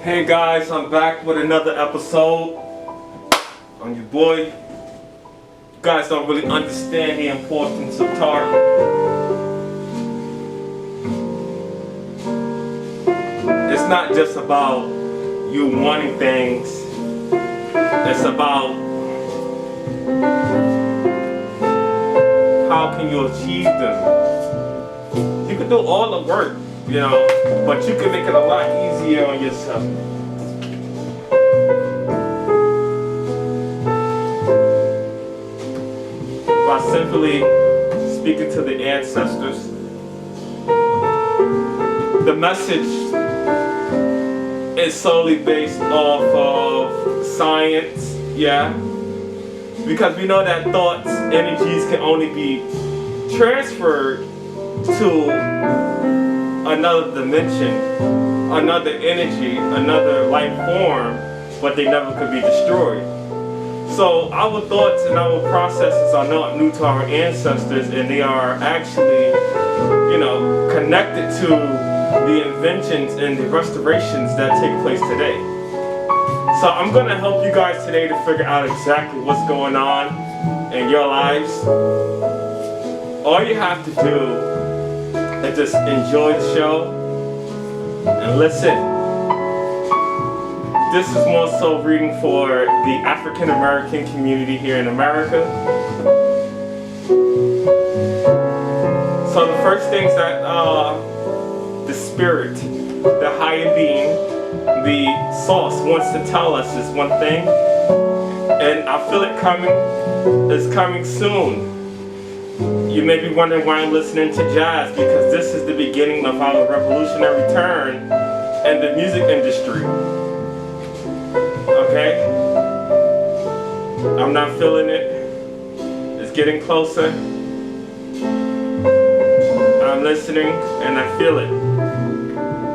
Hey guys, I'm back with another episode on your boy. You guys don't really understand the importance of talk. It's not just about you wanting things. It's about how can you achieve them. You can do all the work, but you can make it a lot easier on yourself. By simply speaking to the ancestors. The message is solely based off of science, because we know that thoughts, energies can only be transferred to another dimension, another energy, another life form, but they never could be destroyed. So our thoughts and our processes are not new to our ancestors, and they are actually, connected to the inventions and the restorations that take place today. So I'm going to help you guys today to figure out exactly what's going on in your lives. All you have to do is just enjoy the show and listen. This is more so reading for the African American community here in America. So the first things that the spirit, the higher being, the source wants to tell us is one thing, and I feel it coming. It's coming soon. You may be wondering why I'm listening to jazz, because this is the beginning of our revolutionary turn in the music industry. Okay? I'm not feeling it. It's getting closer. I'm listening and I feel it.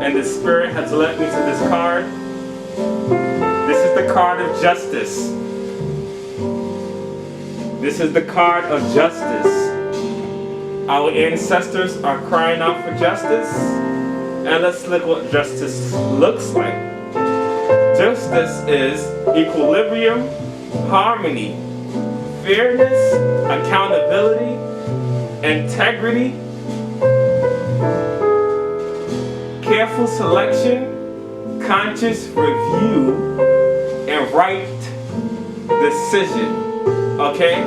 And the spirit has led me to this card. This is the card of justice. This is the card of justice. Our ancestors are crying out for justice. And let's look what justice looks like. Justice is equilibrium, harmony, fairness, accountability, integrity, careful selection, conscious review, and right decision. Okay?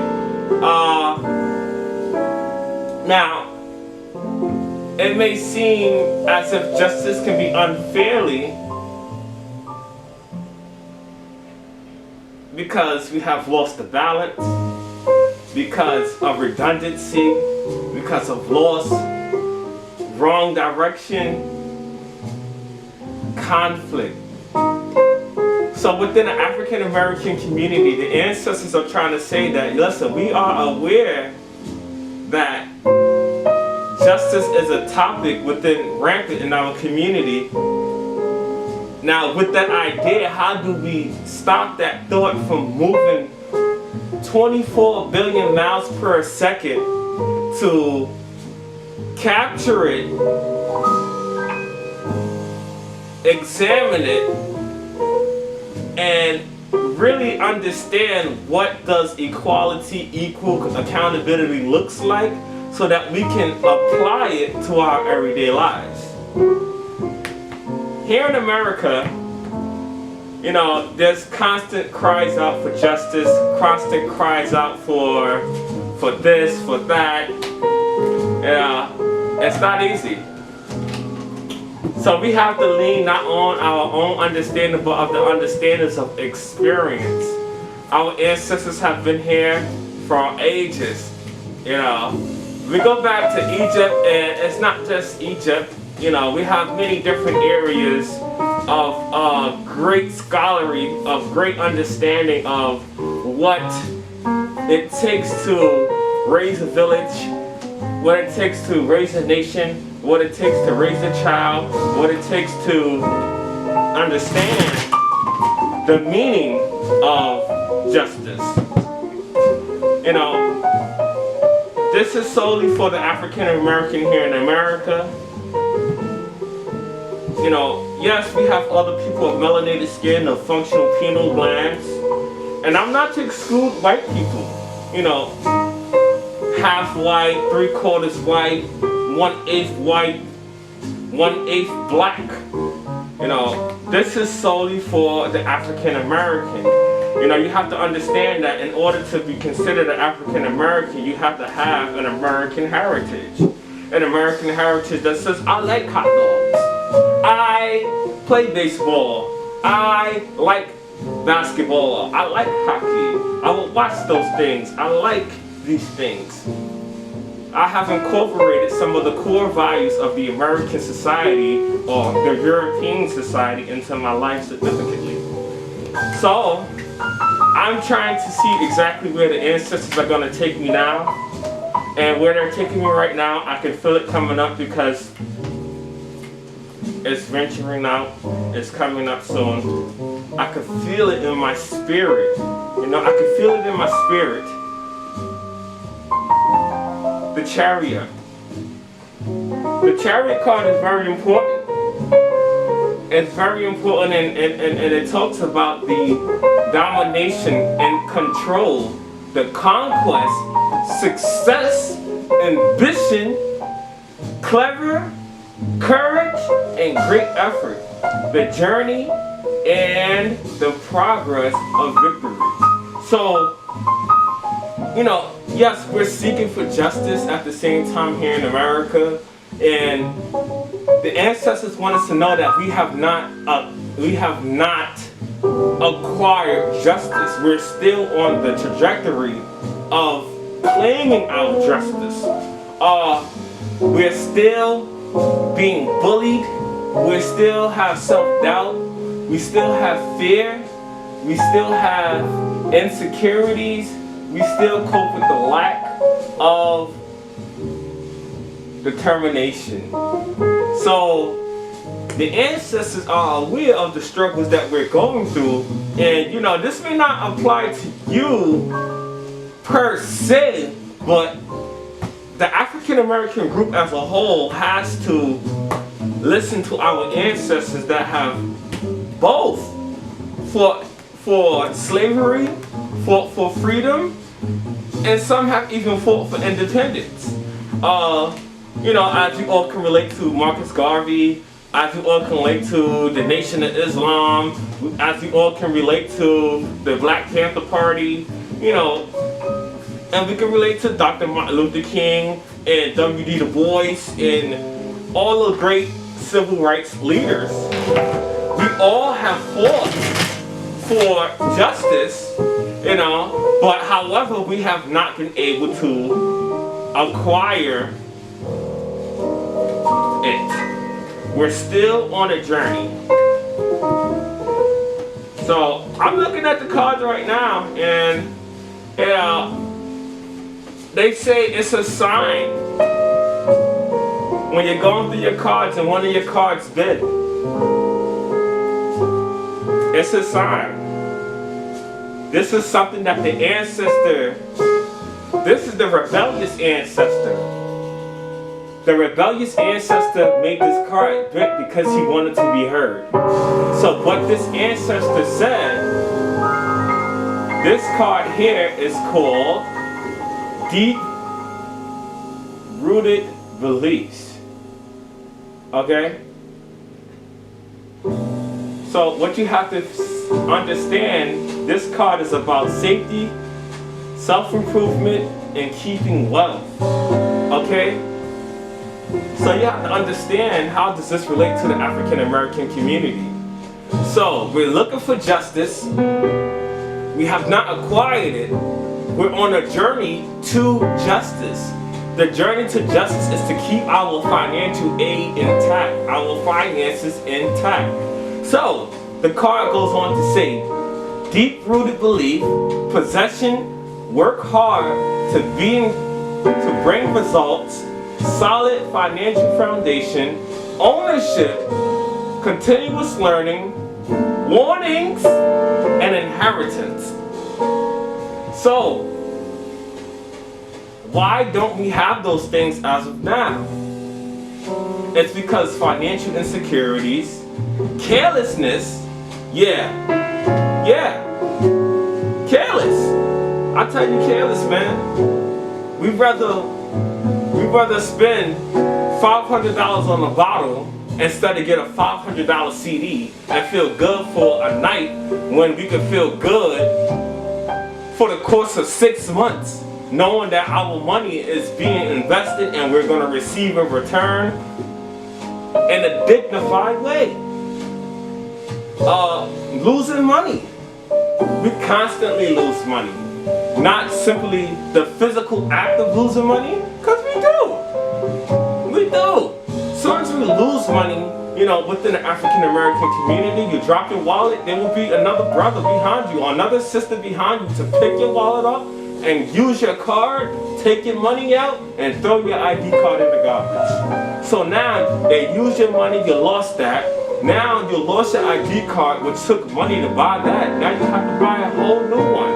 Now, it may seem as if justice can be unfairly, because we have lost the balance, because of redundancy, because of loss, wrong direction, conflict. So within the African American community, the ancestors are trying to say that, listen, we are aware that justice is a topic rampant in our community. Now, with that idea, how do we stop that thought from moving 24 billion miles per second to capture it, examine it, and really understand what does equality, equal accountability looks like, so that we can apply it to our everyday lives. Here in America, there's constant cries out for justice, constant cries out for this, for that. It's not easy. So we have to lean not on our own understanding, but of the understandings of experience. Our ancestors have been here for ages. We go back to Egypt, and it's not just Egypt. We have many different areas of great scholarly, of great understanding of what it takes to raise a village, what it takes to raise a nation, what it takes to raise a child, what it takes to understand the meaning of justice. This is solely for the African American here in America. Yes, we have other people of melanated skin, of functional pineal glands, and I'm not to exclude white people. Half white, 3/4 white, 1/8 white, 1/8 black. This is solely for the African American. You have to understand that in order to be considered an African American, you have to have an American heritage. An American heritage that says, I like hot dogs, I play baseball, I like basketball, I like hockey, I will watch those things, I like these things. I have incorporated some of the core values of the American society or the European society into my life significantly. So, I'm trying to see exactly where the ancestors are going to take me now. And where they're taking me right now, I can feel it coming up because it's venturing out, it's coming up soon. I can feel it in my spirit. I can feel it in my spirit. The Chariot. The Chariot card is very important. It's very important, and it talks about the domination and control, the conquest, success, ambition, clever, courage, and great effort. The journey and the progress of victory. So, yes, we're seeking for justice at the same time here in America, and the ancestors want us to know that we have not acquired justice. We're still on the trajectory of claiming our justice. We're still being bullied. We still have self-doubt. We still have fear. We still have insecurities. We still cope with the lack of determination. So the ancestors are aware of the struggles that we're going through, and this may not apply to you per se, but the African American group as a whole has to listen to our ancestors that have both fought for slavery, fought for freedom, and some have even fought for independence. As you all can relate to Marcus Garvey, as you all can relate to the Nation of Islam, as you all can relate to the Black Panther Party, and we can relate to Dr. Martin Luther King and W.D. Du Bois and all the great civil rights leaders. We all have fought for justice, but however, we have not been able to acquire it. We're still on a journey. So I'm looking at the cards right now, and they say it's a sign when you're going through your cards and one of your cards dead. It's a sign. This is something that the ancestor, this is the rebellious ancestor. The rebellious ancestor made this card big because he wanted to be heard. So what this ancestor said, this card here is called Deep-Rooted Beliefs. Okay? So what you have to understand, this card is about safety, self-improvement, and keeping wealth. Okay? So you have to understand, how does this relate to the African American community? So we're looking for justice. We have not acquired it. We're on a journey to justice. The journey to justice is to keep our financial aid intact, our finances intact. So the card goes on to say, deep-rooted belief, possession, work hard to bring results, solid financial foundation, ownership, continuous learning, warnings, and inheritance. So, why don't we have those things as of now? It's because financial insecurities, Carelessness, yeah, careless. I tell you, careless, man. We'd rather spend $500 on a bottle instead of get a $500 CD and feel good for a night when we could feel good for the course of 6 months, knowing that our money is being invested and we're going to receive a return in a dignified way. Losing money. We constantly lose money. Not simply the physical act of losing money, because we do. We do. As soon as we lose money, you know, within the African American community, you drop your wallet, there will be another brother behind you or another sister behind you to pick your wallet up and use your card, take your money out, and throw your ID card in the garbage. So now they use your money, you lost that. Now you lost your ID card, which took money to buy that. Now you have to buy a whole new one.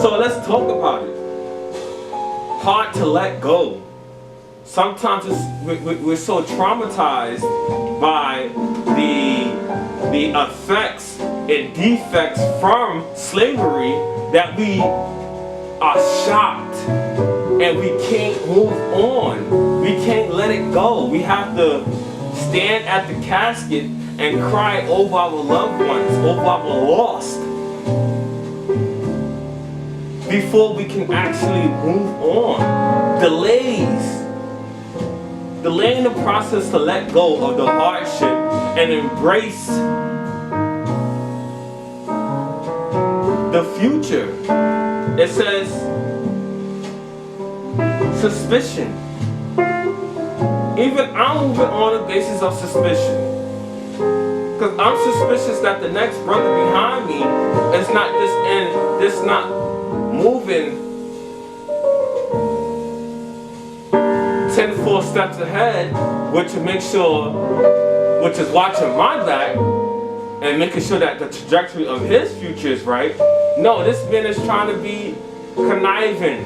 So let's talk about it. Hard to let go. Sometimes we're so traumatized by the effects and defects from slavery that we are shocked and we can't move on. We can't let it go. We have to stand at the casket and cry over our loved ones, over our lost, before we can actually move on. Delaying the process to let go of the hardship and embrace the future. It says suspicion. Even I'm moving on the basis of suspicion. Because I'm suspicious that the next brother behind me is not not moving 10 full steps ahead, which is watching my back and making sure that the trajectory of his future is right. No, this man is trying to be conniving,